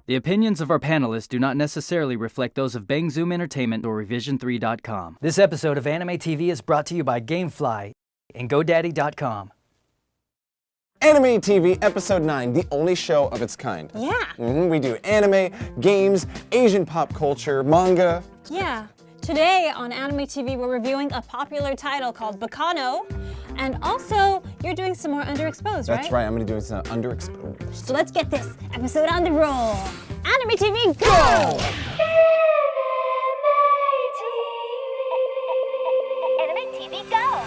The opinions of our panelists do not necessarily reflect those of Bang Zoom Entertainment or Revision3.com. This episode of AnimeTV is brought to you by GameFly and GoDaddy.com. AnimeTV Episode 9, the only show of its kind. Yeah. We do anime, games, Asian pop culture, manga. Yeah. Today on AnimeTV, we're reviewing a popular title called Baccano, and also you're doing some more Underexposed, right? That's right, I'm gonna do some Underexposed. So let's get this episode on the roll. AnimeTV, go! AnimeTV, go!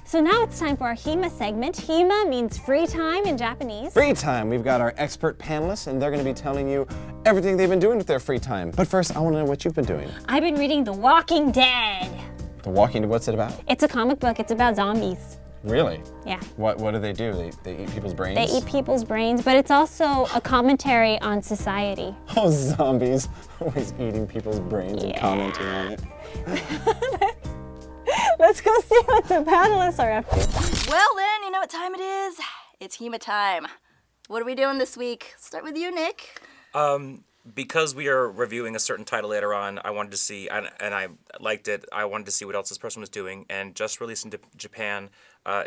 So now it's time for our HIMA segment. HIMA means free time in Japanese. Free time, we've got our expert panelists and they're gonna be telling you everything they've been doing with their free time. But first, I wanna know what you've been doing. I've been reading The Walking Dead. The Walking Dead, what's it about? It's a comic book, it's about zombies. Really? Yeah. What do? They eat people's brains? They eat people's brains, but it's also a commentary on society. Oh, zombies, always eating people's brains and commenting on it. Let's go see what the panelists are up to. Well then, you know what time it is? It's HIMA time. What are we doing this week? Start with you, Nick. Because we are reviewing a certain title later on, I wanted to see, and I liked it, I wanted to see what else this person was doing, and just released in Japan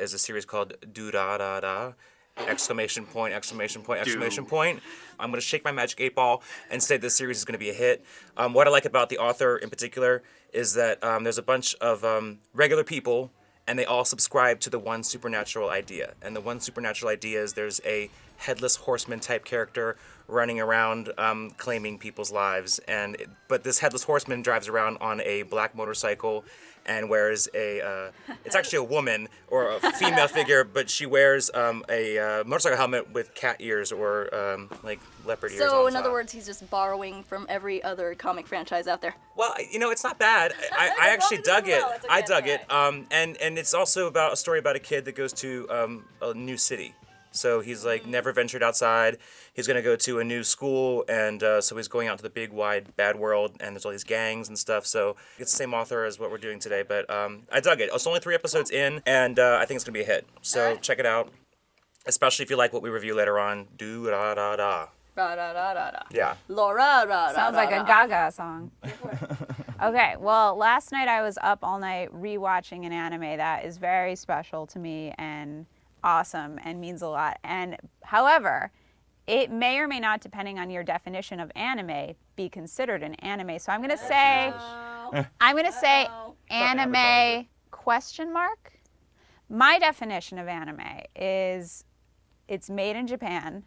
is a series called Do-Da-Da-Da, exclamation point, exclamation point, exclamation point. I'm going to shake my magic 8-ball and say this series is going to be a hit. What I like about the author in particular is that there's a bunch of regular people, and they all subscribe to the one supernatural idea. And the one supernatural idea is there's a headless horseman type character running around claiming people's lives. But this headless horseman drives around on a black motorcycle and wears it's actually a woman or a female figure, but she wears a motorcycle helmet with cat ears or like leopard ears on So, in top. other words, he's just borrowing from every other comic franchise out there. Well, you know, it's not bad. I actually dug it. It's okay, I dug it's it. And it's also about a story about a kid that goes to a new city. So he's like never ventured outside. He's gonna go to a new school, and so he's going out to the big, wide, bad world. And there's all these gangs and stuff. So it's the same author as what we're doing today. But I dug it. It's only 3 episodes in, and I think it's gonna be a hit. So check it out, especially if you like what we review later on. Do da da da. Ra ra ra ra ra. Yeah. Laura ra ra. Sounds like a Gaga song. Okay, well, last night I was up all night rewatching an anime that is very special to me and awesome and means a lot. And however, it may or may not, depending on your definition of anime, be considered an anime. So I'm gonna say anime question mark. My definition of anime is it's made in Japan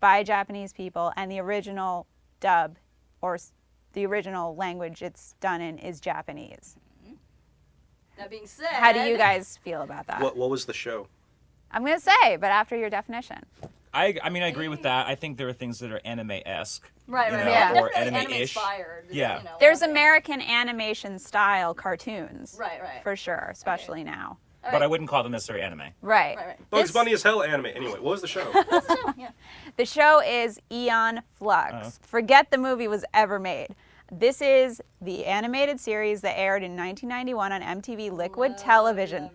by Japanese people, and the original dub or the original language it's done in is Japanese. That being said, How do you guys feel about that? What was the show? I'm gonna say, but after your definition. I mean, I agree with that. I think there are things that are anime-esque. Right, you right, know, yeah. or Definitely anime-ish. anime-inspired. Yeah. You know, There's okay. American animation style cartoons. Right, right. For sure, especially now. But I wouldn't call them necessarily anime. Right. Right, right. Bugs Bunny as hell anime. Anyway, what was the show? The show is Aeon Flux. Forget the movie was ever made. This is the animated series that aired in 1991 on MTV Liquid Television.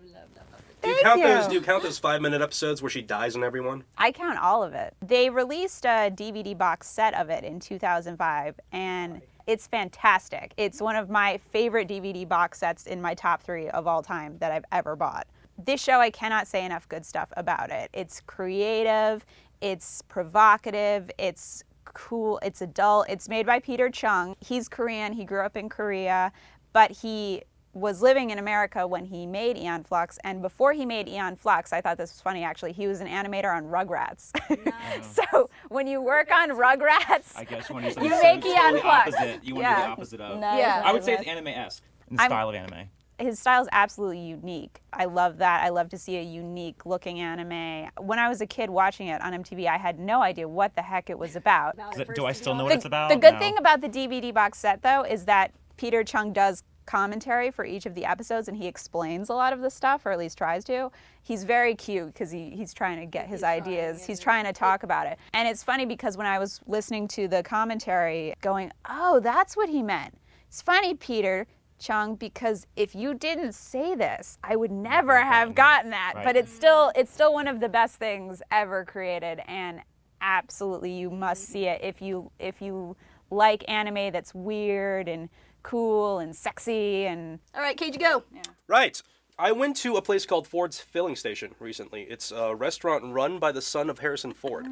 Do you count those 5-minute episodes where she dies on everyone? I count all of it. They released a DVD box set of it in 2005, and it's fantastic. It's one of my favorite DVD box sets in my top 3 of all time that I've ever bought. This show, I cannot say enough good stuff about it. It's creative, it's provocative, it's cool, it's adult. It's made by Peter Chung. He's Korean, he grew up in Korea, but he was living in America when he made Aeon Flux, and before he made Aeon Flux, I thought this was funny actually, he was an animator on Rugrats. Nice. So when you work on Rugrats, I guess when you make Aeon Flux. You want to do the opposite of. Nice. Yeah. I would say it's anime-esque in the style of anime. his style is absolutely unique. I love that. I love to see a unique looking anime. When I was a kid watching it on MTV, I had no idea what the heck it was about. Do I still know what it's about? The good No. thing about the DVD box set, though, is that Peter Chung does commentary for each of the episodes, and he explains a lot of the stuff, or at least tries to. He's very cute because he's trying to get his ideas. He's trying to talk about it. And it's funny because when I was listening to the commentary going, oh, that's what he meant. It's funny, Peter Chung, because if you didn't say this, I would never have gotten that. Right. But it's still one of the best things ever created, and absolutely you must see it if you like anime that's weird and cool and sexy and... All right, Cage, go. Yeah. Right. I went to a place called Ford's Filling Station recently. It's a restaurant run by the son of Harrison Ford.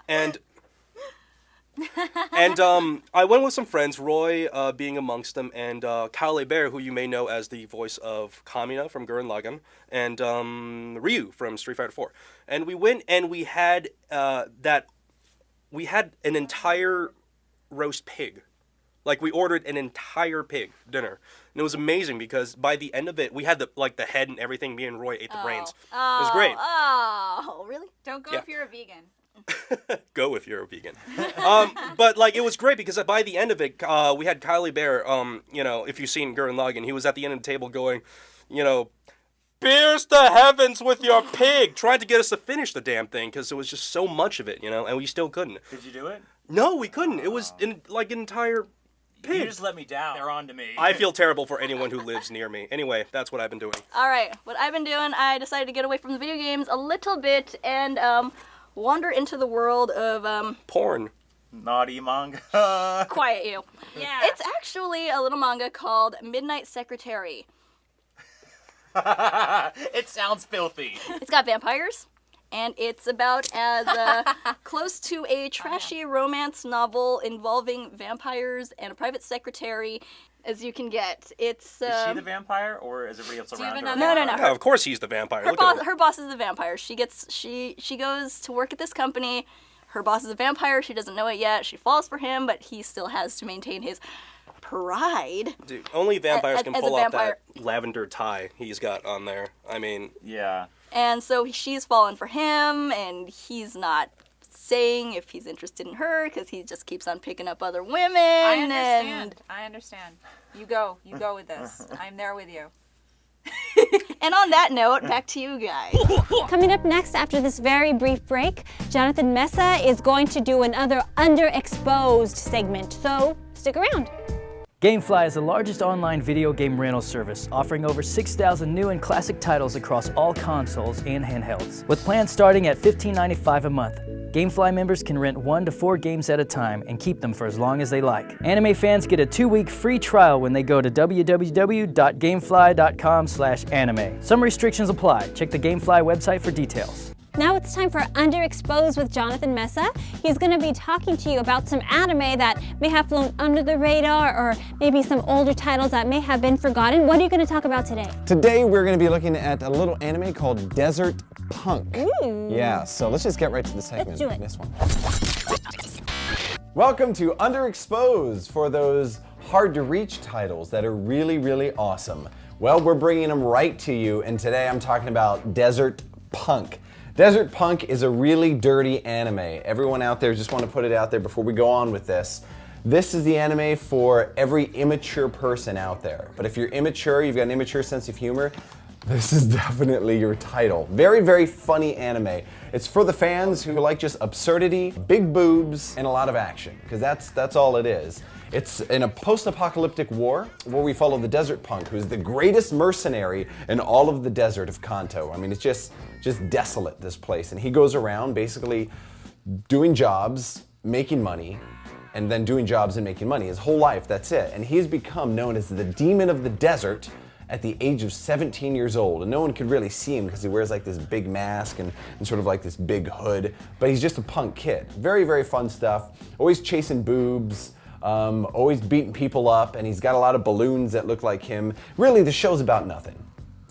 And I went with some friends, Roy being amongst them, and Kyle Bear, who you may know as the voice of Kamina from Gurren Lagann, and Ryu from Street Fighter 4. And we went and we had an entire roast pig. Like, we ordered an entire pig dinner. And it was amazing because by the end of it, we had the head and everything. Me and Roy ate the brains. It was great. Oh, really? Don't go Yeah. if you're a vegan. Go if you're a vegan. But like, it was great because by the end of it, we had Kylie Bear, if you've seen Gurren Lagann, he was at the end of the table going, pierce the heavens with your pig, trying to get us to finish the damn thing because there was just so much of it, and we still couldn't. Did you do it? No, we couldn't. It was an entire pig. You just let me down. They're on to me. I feel terrible for anyone who lives near me. Anyway, that's what I've been doing. All right, what I've been doing, I decided to get away from the video games a little bit and wander into the world of Porn. Naughty manga. quiet you. Yeah. It's actually a little manga called Midnight Secretary. It sounds filthy. It's got vampires, and it's about as close to a trashy romance novel involving vampires and a private secretary as you can get. It's Is she the vampire, or is everybody else around her? No. Yeah, of course he's the vampire. Her Look at boss, him. her boss is the vampire. She goes to work at this company. Her boss is a vampire. She doesn't know it yet. She falls for him, but he still has to maintain his pride. Dude, only vampires can as a pull off vampire. that lavender tie he's got on there. I mean, Yeah. And so she's fallen for him, and he's not saying if he's interested in her because he just keeps on picking up other women. I understand. You go with this. I'm there with you. And on that note, back to you guys. Coming up next after this very brief break, Jonathan Mesa is going to do another Underexposed segment, so stick around. GameFly is the largest online video game rental service, offering over 6,000 new and classic titles across all consoles and handhelds. With plans starting at $15.95 a month, GameFly members can rent 1 to 4 games at a time and keep them for as long as they like. Anime fans get a 2-week free trial when they go to www.gamefly.com/anime. Some restrictions apply. Check the GameFly website for details. Now it's time for Underexposed with Jonathan Mesa. He's going to be talking to you about some anime that may have flown under the radar, or maybe some older titles that may have been forgotten. What are you going to talk about today? Today we're going to be looking at a little anime called Desert Punk. Ooh. Yeah, so let's just get right to the segment. do it. This one. Welcome to Underexposed for those hard to reach titles that are really, really awesome. Well, we're bringing them right to you, and today I'm talking about Desert Punk. Desert Punk is a really dirty anime. Everyone out there, just want to put it out there before we go on with this. This is the anime for every immature person out there. But if you're immature, you've got an immature sense of humor, this is definitely your title. Very, very funny anime. It's for the fans who like just absurdity, big boobs, and a lot of action, because that's all it is. It's in a post-apocalyptic war where we follow the Desert Punk, who's the greatest mercenary in all of the desert of Kanto. I mean, it's just desolate, this place. And he goes around basically doing jobs, making money, and then doing jobs and making money. His whole life, that's it. And he's become known as the demon of the desert at the age of 17 years old. And no one could really see him because he wears like this big mask and sort of like this big hood. But he's just a punk kid. Very, very fun stuff. Always chasing boobs. Always beating people up, and he's got a lot of balloons that look like him. Really, the show's about nothing.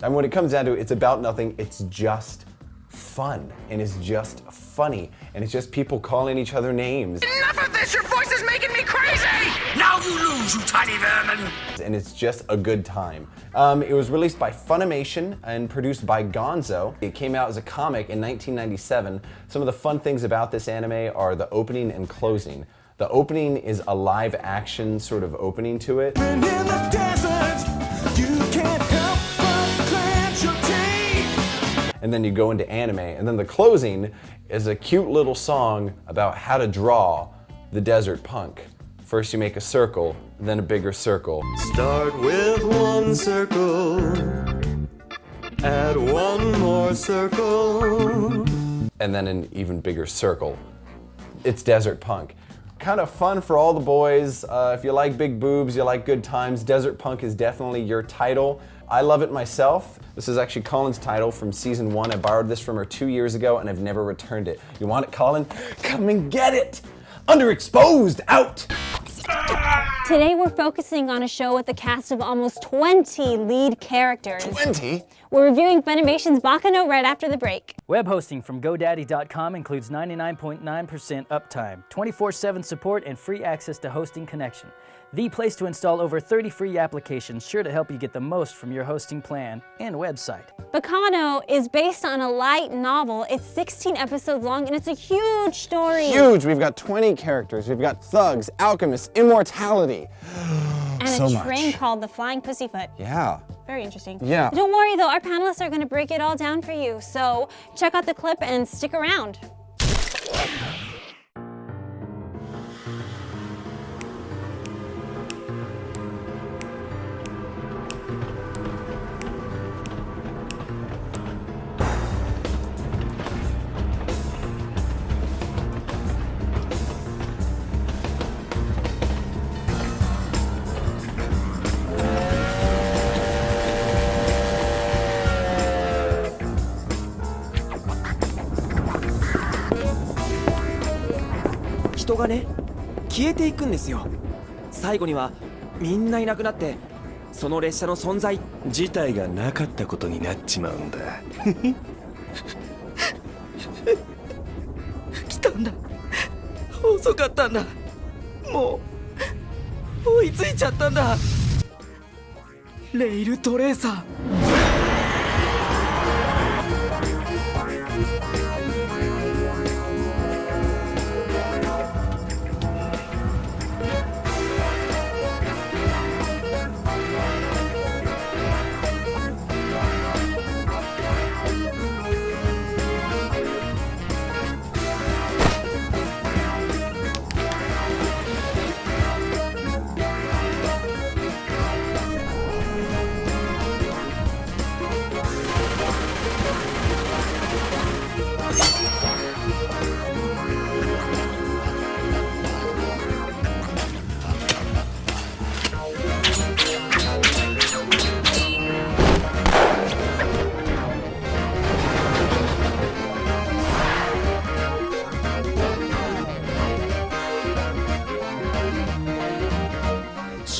And when it comes down to it, it's about nothing. It's just fun, and it's just funny, and it's just people calling each other names. Enough of this! Your voice is making me crazy! Now you lose! you tiny vermin! And it's just a good time. It was released by Funimation and produced by Gonzo. It came out as a comic in 1997. Some of the fun things about this anime are the opening and closing. The opening is a live action sort of opening to it. In the desert, you can't help but clench your teeth. And then you go into anime, and then the closing is a cute little song about how to draw the desert punk. First you make a circle, then a bigger circle. Start with one circle, add one more circle. And then an even bigger circle. It's desert punk. Kind of fun for all the boys. If you like big boobs, you like good times, Desert Punk is definitely your title. I love it myself. This is actually Colin's title from season 1. I borrowed this from her 2 years ago and I've never returned it. You want it, Colin? Come and get it! Underexposed, out! Today we're focusing on a show with a cast of almost 20 lead characters. 20? We're reviewing Funimation's Baccano right after the break. Web hosting from GoDaddy.com includes 99.9% uptime, 24/7 support, and free access to hosting connection. The place to install over 30 free applications sure to help you get the most from your hosting plan and website. Baccano is based on a light novel. It's 16 episodes long and it's a huge story. Huge! We've got 20 characters. We've got thugs, alchemists, immortality. And so a much. train called the FLying Pussyfoot. Yeah. Very interesting. Yeah. Don't worry though, our panelists are going to break it all down for you. So check out the clip and stick around.人がね、消えていくんですよ。最後にはみんないなくなって、その列車の存在自体がなかったことになっちまうんだ。来たんだ。遅かったんだ。もう追いついちゃったんだ。レイルトレーサー。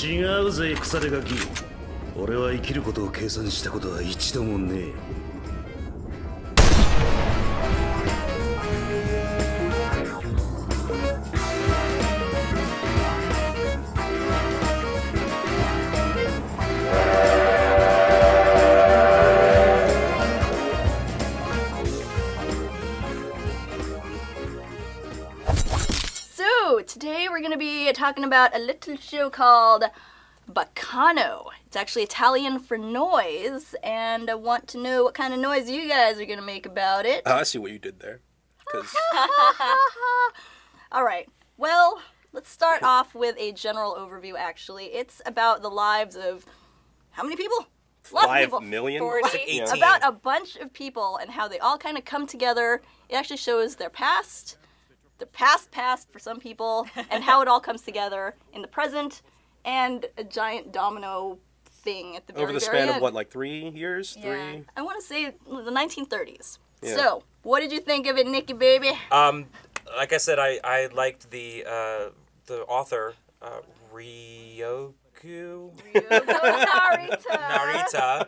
違うぜ腐れガキ。俺は生きることを計算したことは一度もねえ。Today we're going to be talking about a little show called Baccano. It's actually Italian for noise, and I want to know what kind of noise you guys are going to make about it. I see what you did there. All right. Well, let's start off with a general overview, actually. It's about the lives of how many people? Lots of people. 5 million? 40. About a bunch of people and how they all kind of come together. It actually shows their past for some people, and how it all comes together in the present, and a giant domino thing at the very, Over the very span end. of what, like 3 years? Yeah. 3? I want to say the 1930s. Yeah. So, what did you think of it, Nikki baby? Like I said, I liked the author Ryoku. Narita.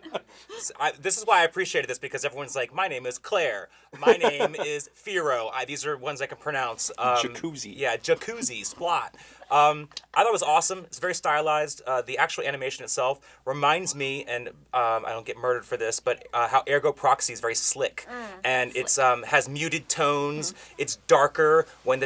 This is why I appreciated this, because everyone's like, my name is Claire. My name is Firo. These are ones I can pronounce. Jacuzzi. Yeah, Jacuzzi, Splot. I thought it was awesome. It's very stylized. The actual animation itself reminds me, and I don't get murdered for this, but how Ergo Proxy is very slick. And it's has muted tones. It's darker. When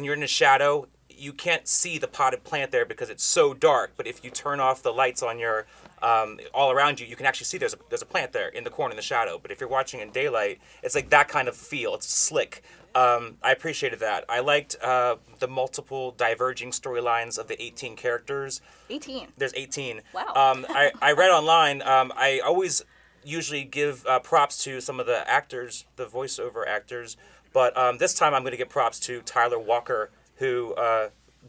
you're in the shadow, you can't see the potted plant there because it's so dark. But if you turn off the lights on your all around you, you can actually see there's a plant there in the corner in the shadow. But if you're watching in daylight, it's like that kind of feel. It's slick. I appreciated that. I liked the multiple diverging storylines of the 18 characters. 18. There's 18. Wow. I read online. I always usually give props to some of the actors, the voiceover actors. But this time I'm going to give props to Tyler Walker, who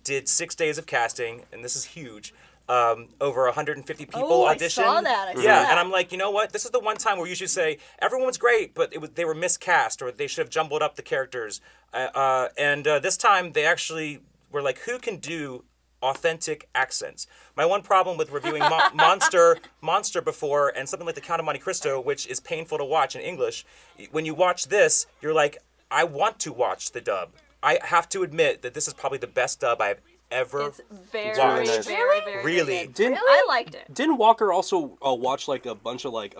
did 6 days of casting, and this is huge. Over 150 people auditioned. I saw that. And I'm like, you know what? This is the one time where you should say everyone was great, but they were miscast, or they should have jumbled up the characters. And this time they actually were like, who can do authentic accents? My one problem with reviewing Monster before, and something like The Count of Monte Cristo, which is painful to watch in English, when you watch this, you're like, I want to watch the dub. I have to admit that this is probably the best dub I've ever It's very, watched. very, very Really? good. I liked it. Didn't Walker also watch like a bunch of like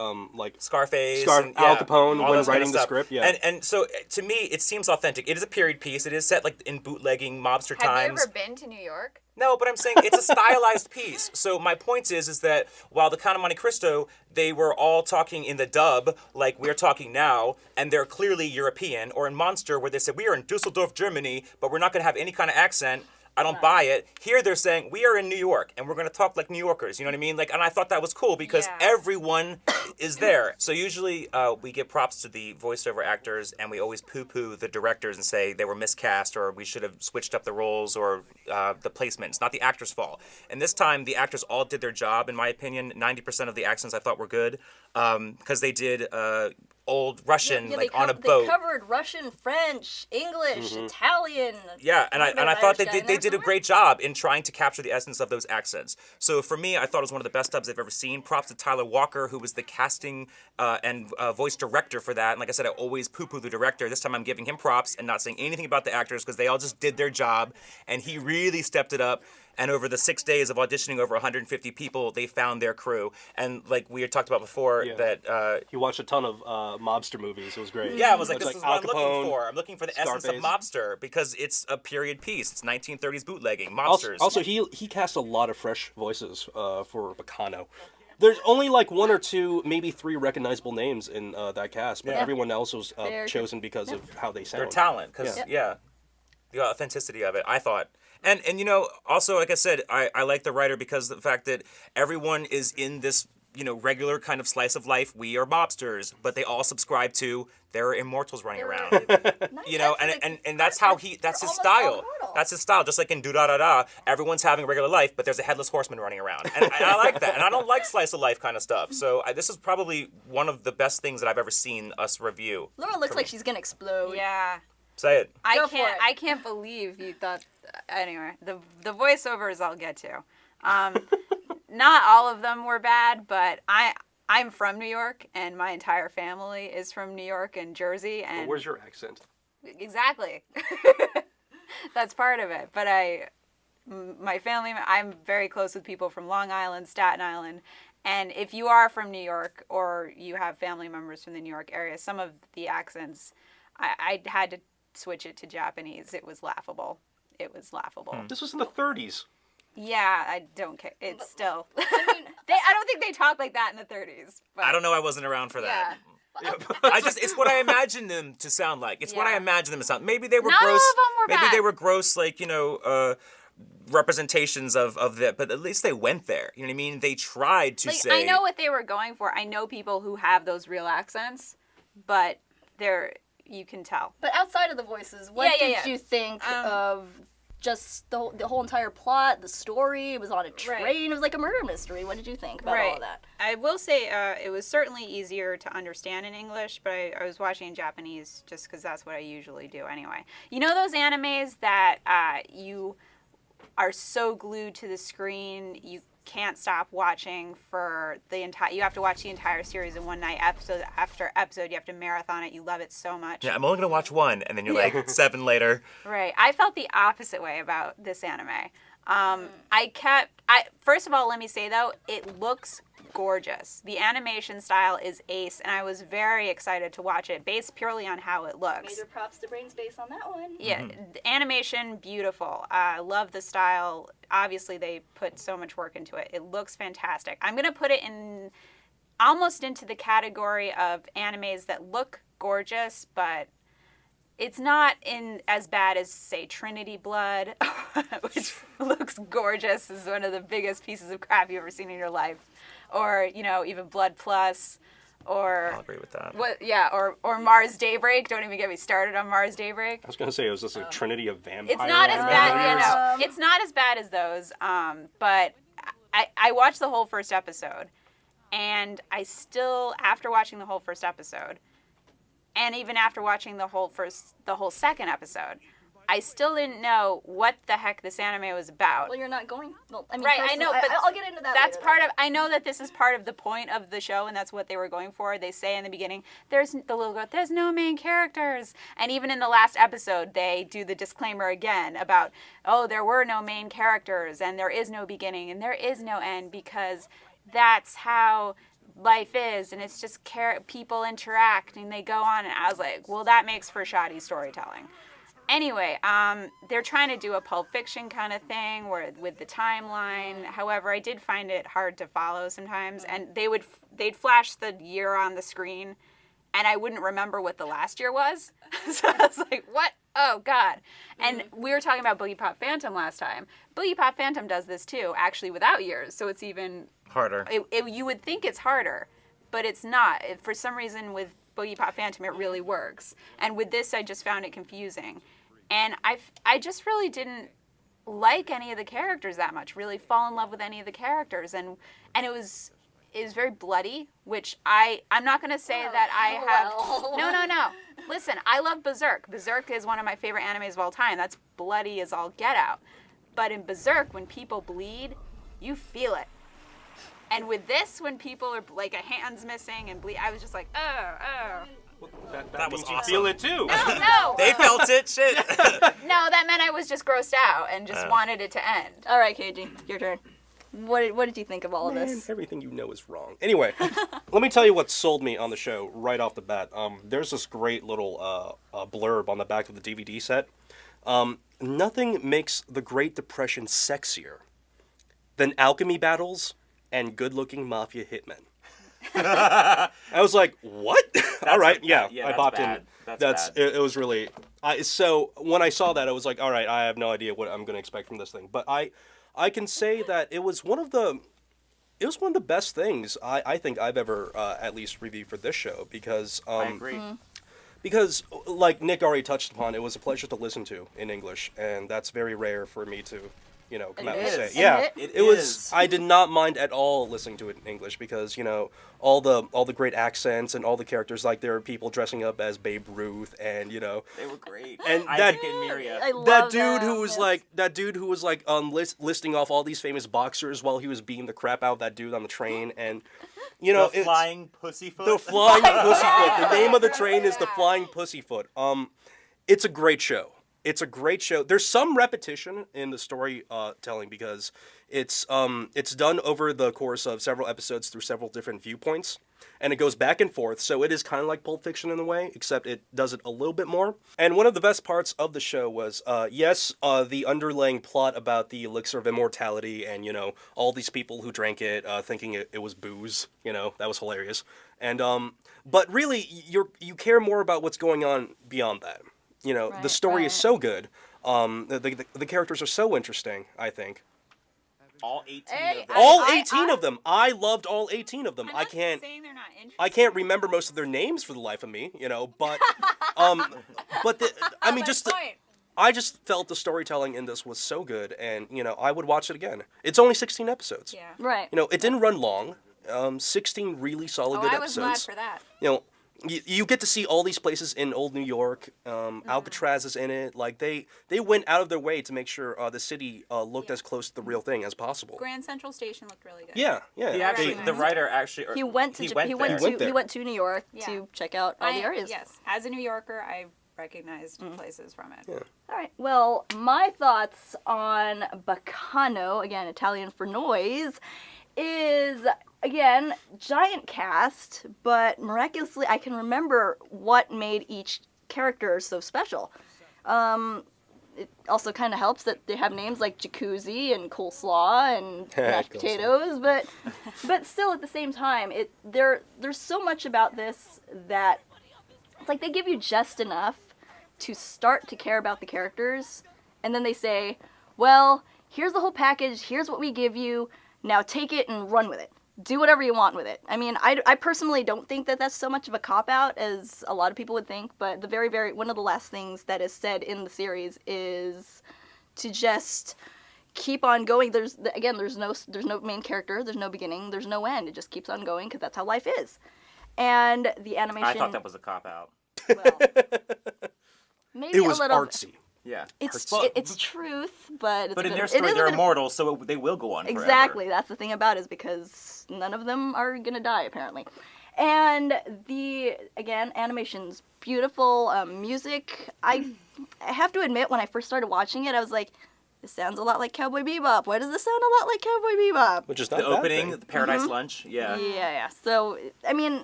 Scarface, and, Al Capone all when those kind of writing the stuff. script? Yeah. And so to me, it seems authentic. It is a period piece. It is set like in bootlegging mobster Have times. you ever been to New York? No, but I'm saying it's a stylized piece. So my point is that while The Count of Monte Cristo, they were all talking in the dub like we're talking now, and they're clearly European, or in Monster where they said we are in Dusseldorf, Germany, but we're not going to have any kind of accent. I don't buy it. Here they're saying we are in New York and we're going to talk like New Yorkers. You know what I mean? Like, and I thought that was cool because everyone is there. So usually we give props to the voiceover actors, and we always poo-poo the directors and say they were miscast, or we should have switched up the roles, or the placement. It's not the actors' fault. And this time the actors all did their job. In my opinion, 90% of the accents I thought were good because they did old Russian, like on a boat. They covered Russian, French, English, Italian. Yeah, and I thought they did a great job in trying to capture the essence of those accents. So for me, I thought it was one of the best dubs I've ever seen. Props to Tyler Walker, who was the casting and voice director for that. And like I said, I always poo-poo the director. This time I'm giving him props and not saying anything about the actors because they all just did their job, and he really stepped it up. And over the 6 days of auditioning over 150 people, they found their crew. And like we had talked about before, that he watched a ton of mobster movies. It was great. Yeah, I was like, this is Al what I'm looking Capone, for. I'm looking for the essence of Scarface. mobster because it's a period piece. It's 1930s bootlegging, mobsters. Also, he cast a lot of fresh voices for Baccano. There's only like one or two, maybe three recognizable names in that cast, but everyone else was chosen because of how they sound. Their talent, because the authenticity of it, I thought. And you know, also, like I said, I like the writer because of the fact that everyone is in this, you know, regular kind of slice of life. We are mobsters, but they all subscribe to there are immortals running around. You know, and that's how that's his style. That's his style. Just like in Do-Da-Da-Da, everyone's having a regular life, but there's a headless horseman running around. And I like that. And I don't like slice of life kind of stuff. So this is probably one of the best things that I've ever seen us review. Laura looks like she's gonna explode. Yeah. Say it. I can't believe you thought. Anyway, the voiceovers I'll get to. Not all of them were bad, but I'm from New York, and my entire family is from New York and Jersey. And where's your accent? Exactly. That's part of it. But my family, I'm very close with people from Long Island, Staten Island. And if you are from New York or you have family members from the New York area, some of the accents, I had to switch it to Japanese. It was laughable. This was in the 30s. Yeah, I don't care. It's still. I don't think they talk like that in the 30s. But I don't know. I wasn't around for that. Yeah. It's what I imagine them to sound like. It's what I imagine them to sound. Maybe they were Not gross. all of them were maybe bad. they were gross, like, you know, representations of that. But at least they went there. You know what I mean? They tried to say. I know what they were going for. I know people who have those real accents, but you can tell. But outside of the voices, what did you think of just the whole entire plot, the story? It was on a train. It was like a murder mystery. What did you think about all of that? I will say it was certainly easier to understand in English, but I was watching in Japanese just because that's what I usually do anyway. You know those animes that you are so glued to the screen. You can't stop watching for the entire. You have to watch the entire series in one night, episode after episode. You have to marathon it. You love it so much. Yeah, I'm only gonna watch one, and then you're like 7 later. Right. I felt the opposite way about this anime. First of all, let me say though, it looks gorgeous. The animation style is ace, and I was very excited to watch it based purely on how it looks. Major props to Brainspace on that one. Yeah, the animation, beautiful. I love the style. Obviously, they put so much work into it. It looks fantastic. I'm going to put it in almost into the category of animes that look gorgeous, but it's not in as bad as, say, Trinity Blood, which looks gorgeous. Is one of the biggest pieces of crap you've ever seen in your life. Or, you know, even Blood Plus, or... I'll agree with that. Or Mars Daybreak. Don't even get me started on Mars Daybreak. I was gonna say it was just a trinity of vampires. It's not as bad, it's not as bad as those. But I watched the whole first episode, and I still, after watching the whole first episode, and even after watching the whole second episode, I still didn't know what the heck this anime was about. Well, you're not going. Well, I mean, right, I know, but I'll get into that. That's later, part of. I know that this is part of the point of the show, and that's what they were going for. They say in the beginning, "There's the little girl. There's no main characters," and even in the last episode, they do the disclaimer again about, "Oh, there were no main characters, and there is no beginning, and there is no end, because that's how life is, and it's just people interact and they go on." And I was like, "Well, that makes for shoddy storytelling." Anyway, they're trying to do a Pulp Fiction kind of thing with the timeline. However, I did find it hard to follow sometimes, and they'd flash the year on the screen, and I wouldn't remember what the last year was. So I was like, what? Oh, God. And we were talking about Boogie Pop Phantom last time. Boogie Pop Phantom does this too, actually without years, so it's even harder. You would think it's harder, but it's not. For some reason, with Boogie Pop Phantom, it really works. And with this, I just found it confusing. And I just really didn't like any of the characters that much, really fall in love with any of the characters. And it was very bloody, which I'm not going to say that I have... No. Listen, I love Berserk. Berserk is one of my favorite animes of all time. That's bloody as all get out. But in Berserk, when people bleed, you feel it. And with this, when people are like a hand's missing and bleed, I was just like, oh. That was means you awesome. feel it too. No. They felt it. Shit. No, that meant I was just grossed out and just wanted it to end. All right, KG, your turn. What did you think of all of this? Everything you know is wrong. Anyway, let me tell you what sold me on the show right off the bat. There's this great little blurb on the back of the DVD set. Nothing makes the Great Depression sexier than alchemy battles and good-looking mafia hitmen. I was like, what? All right, yeah, I popped in. It was really. So when I saw that, I was like, all right, I have no idea what I'm going to expect from this thing. But I can say that it was one of the best things I think I've ever at least reviewed for this show, because I agree. Because, like Nick already touched upon, it was a pleasure to listen to in English, and that's very rare for me to, come out and say. Yeah, it was. I did not mind at all listening to it in English, because all the great accents and all the characters, like there are people dressing up as Babe Ruth, and they were great. And Isaac and Miria. that dude who was like listing off all these famous boxers while he was beating the crap out of that dude on the train, and the Flying Pussyfoot. The Flying Pussyfoot. The name of the train is the Flying Pussyfoot. It's a great show. It's a great show. There's some repetition in the storytelling, because it's done over the course of several episodes through several different viewpoints, and it goes back and forth. So it is kind of like Pulp Fiction in a way, except it does it a little bit more. And one of the best parts of the show was, the underlying plot about the elixir of immortality, and all these people who drank it, thinking it was booze. That was hilarious. And but really, you care more about what's going on beyond that. The story is so good. The characters are so interesting, I think. All 18 of them. All 18 of them. I loved all 18 of them. I'm not saying they're not interesting. I can't remember most of their names for the life of me, but I just felt the storytelling in this was so good, and I would watch it again. It's only 16 episodes. Yeah. Right. It didn't run long. 16 really solid good I was episodes. glad for that. you get to see all these places in old New York. Alcatraz is in it. Like they went out of their way to make sure the city looked as close to the real thing as possible. Grand Central Station looked really good. Yeah. The writer actually. He went to New York to check out all the areas. Yes, as a New Yorker, I recognized places from it. Yeah. All right. Well, my thoughts on Baccano, again, Italian for noise, is, again, giant cast, but miraculously I can remember what made each character so special. It also kind of helps that they have names like Jacuzzi and Coleslaw and mashed potatoes, but still at the same time, there's so much about this that it's like they give you just enough to start to care about the characters, and then they say, well, here's the whole package, here's what we give you, now take it and run with it. Do whatever you want with it. I mean, I personally don't think that that's so much of a cop-out as a lot of people would think, but the very, one of the last things that is said in the series is to just keep on going. There's no main character, there's no beginning, there's no end. It just keeps on going because that's how life is. And the animation... I thought that was a cop-out. Well, maybe It was a little artsy. Yeah. It's truth, but in their story, they're immortal, so they will go on forever. Exactly. That's the thing about it, is because none of them are gonna die, apparently. And animation's beautiful. Music, I have to admit, when I first started watching it, I was like, this sounds a lot like Cowboy Bebop. Why does this sound a lot like Cowboy Bebop? Which is not the opening, the Paradise Lunch. Yeah. Yeah. So, I mean,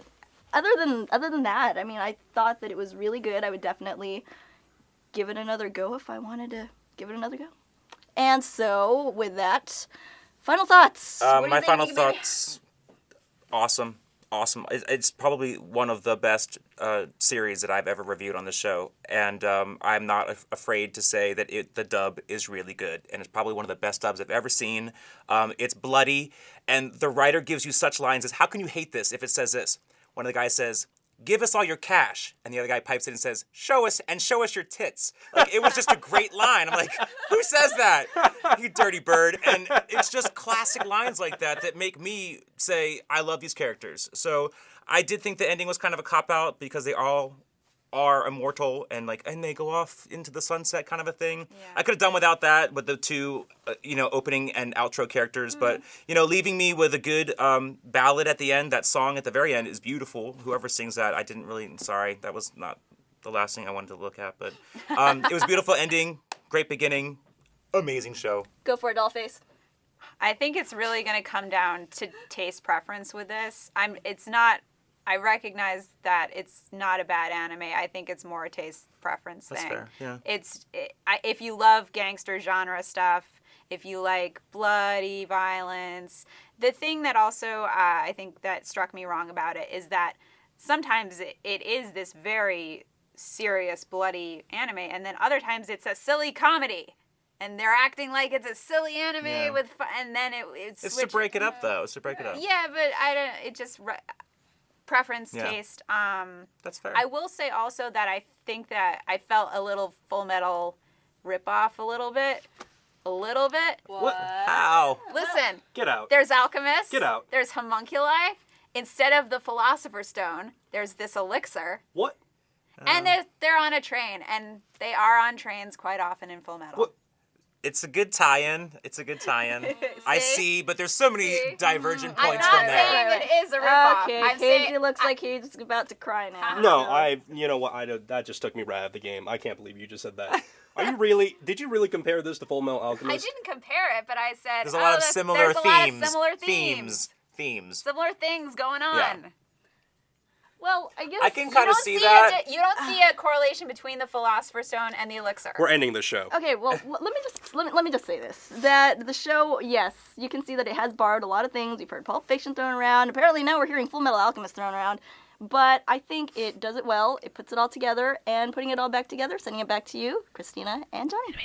other than that, I mean, I thought that it was really good. I would definitely give it another go if I wanted to give it another go. And so, with that, final thoughts. My final thoughts, awesome. It's probably one of the best series that I've ever reviewed on the show, and I'm not afraid to say that the dub is really good, and it's probably one of the best dubs I've ever seen. It's bloody, and the writer gives you such lines as, how can you hate this if it says this? One of the guys says, give us all your cash. And the other guy pipes in and says, show us your tits. Like, it was just a great line. I'm like, who says that? You dirty bird. And it's just classic lines like that make me say, I love these characters. So I did think the ending was kind of a cop-out because they all are immortal and they go off into the sunset kind of a thing. Yeah. I could have done without that with the two, opening and outro characters, but, leaving me with a good ballad at the end. That song at the very end is beautiful. Whoever sings that, sorry, that was not the last thing I wanted to look at, but it was beautiful ending, great beginning, amazing show. Go for it, Dollface. I think it's really going to come down to taste preference with this. I recognize that it's not a bad anime. I think it's more a taste preference thing. That's fair, yeah. If you love gangster genre stuff, if you like bloody violence, the thing that also I think that struck me wrong about it is that sometimes it is this very serious, bloody anime, and then other times it's a silly comedy. And they're acting like it's a silly anime and then it's to break it up, though. It's to break it up. Yeah, but preference, taste. That's fair. I will say also that I think that I felt a little Full Metal ripoff a little bit. What? How? Listen. Get out. There's Alchemist. Get out. There's Homunculi. Instead of the Philosopher's Stone, there's this elixir. What? And they're on a train, and they are on trains quite often in Full Metal. What? It's a good tie-in. I see, but there's so many divergent points I'm from not there. saying it is a ripoff. Okay, I'm Keiji looks like he's about to cry now. No, you know what? That just took me right out of the game. I can't believe you just said that. Did you really compare this to Full Metal Alchemist? I didn't compare it, but I said there's a lot of similar themes. Similar things going on. Yeah. Well, I guess I can kind of see that. You don't see a correlation between the Philosopher's Stone and the elixir. We're ending the show. Okay, well, let me just say this: that the show, yes, you can see that it has borrowed a lot of things. We've heard Pulp Fiction thrown around. Apparently now we're hearing Full Metal Alchemist thrown around. But I think it does it well. It puts it all together, and putting it all back together, sending it back to you, Christina and Johnny.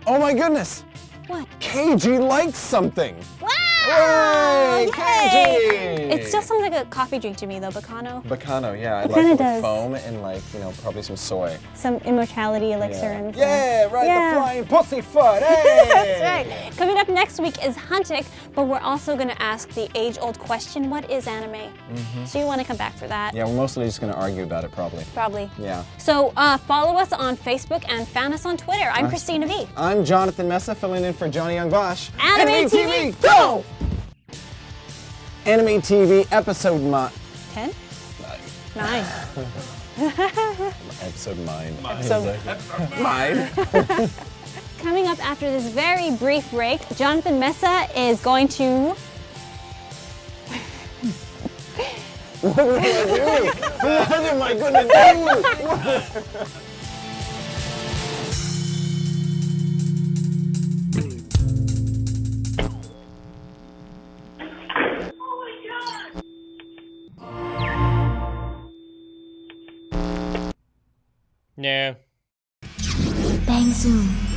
Oh my goodness! What? KG likes something! Wow! Hooray! Yay! Kanji! It still sounds like a coffee drink to me though, Baccano. Baccano, yeah. I It like kinda it does. with foam and like, probably some soy. Some immortality elixir and Yeah, right, Yeah. the flying pussyfoot. Hey! That's right. Coming up next week is Huntic, but we're also going to ask the age-old question, what is anime? So you want to come back for that? Yeah, we're mostly just going to argue about it, probably. Probably. Yeah. So follow us on Facebook and fan us on Twitter. I'm Christina V. I'm Jonathan Messa, filling in for Johnny Young Bosch. AnimeTV, go! AnimeTV episode 10? 9. Episode 9. Mine. Coming up after this very brief break, Jonathan Messa is going to... What do I do? What am I going to do? No. Bang Zoom.